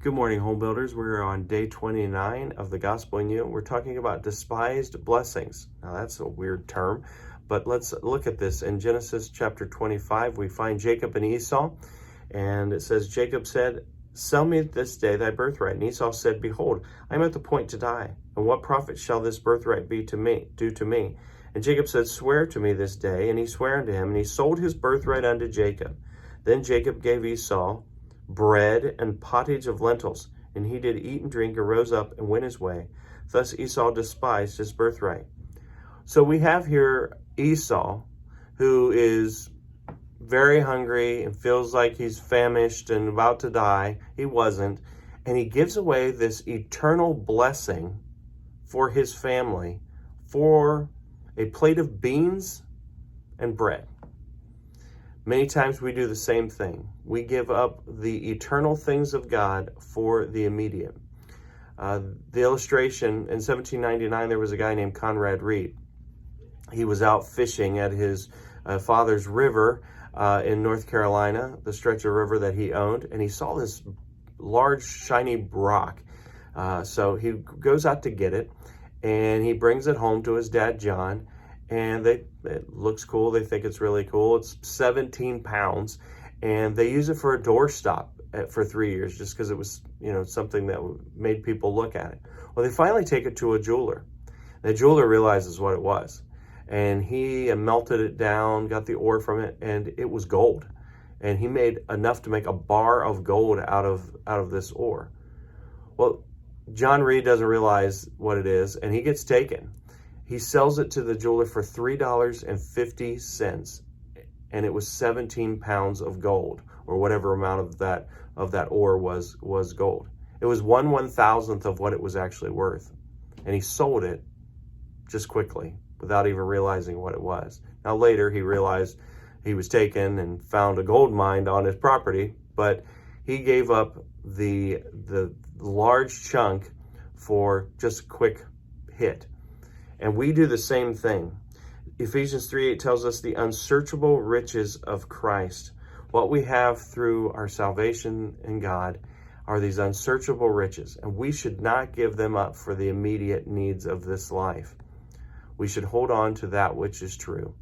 Good morning, home builders. We're on day 29 of the Gospel in You. We're talking about despised blessings. Now, that's a weird term, but let's look at this. In Genesis chapter 25, we find Jacob and Esau, and it says, Jacob said, "Sell me this day thy birthright." And Esau said, "Behold, I am at the point to die, and what profit shall this birthright be to me, do to me?" And Jacob said, "Swear to me this day." And he sware unto him, and he sold his birthright unto Jacob. Then Jacob gave Esau bread and pottage of lentils, and he did eat and drink, and rose up and went his way. Thus Esau despised his birthright. So we have here Esau, who is very hungry and feels like he's famished and about to die. He wasn't. And he gives away this eternal blessing for his family for a plate of beans and bread. Many times we do the same thing. We give up the eternal things of God for the immediate. The illustration, in 1799, there was a guy named Conrad Reed. He was out fishing at his father's river in North Carolina, the stretch of river that he owned, and he saw this large, shiny rock. So he goes out to get it, and he brings it home to his dad, John, and it looks cool. They think it's really cool. It's 17 pounds, and they use it for a doorstop for 3 years just because it was, something that made people look at it. Well, they finally take it to a jeweler. The jeweler realizes what it was, and he melted it down, got the ore from it, and it was gold. And he made enough to make a bar of gold out of this ore. Well, John Reed doesn't realize what it is, and he gets taken. He sells it to the jeweler for $3.50, and it was 17 pounds of gold, or whatever amount of that ore was gold. It was 1/1000th of what it was actually worth, and he sold it just quickly without even realizing what it was. Now later he realized he was taken and found a gold mine on his property, but he gave up the large chunk for just a quick hit. And we do the same thing. Ephesians 3:8 tells us the unsearchable riches of Christ. What we have through our salvation in God are these unsearchable riches, and we should not give them up for the immediate needs of this life. We should hold on to that which is true.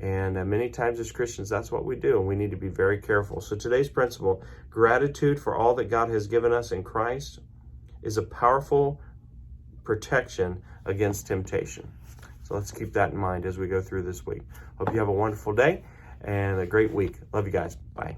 And many times as Christians, that's what we do, and we need to be very careful. So today's principle, gratitude for all that God has given us in Christ, is a powerful protection against temptation. So let's keep that in mind as we go through this week. Hope you have a wonderful day and a great week. Love you guys. Bye.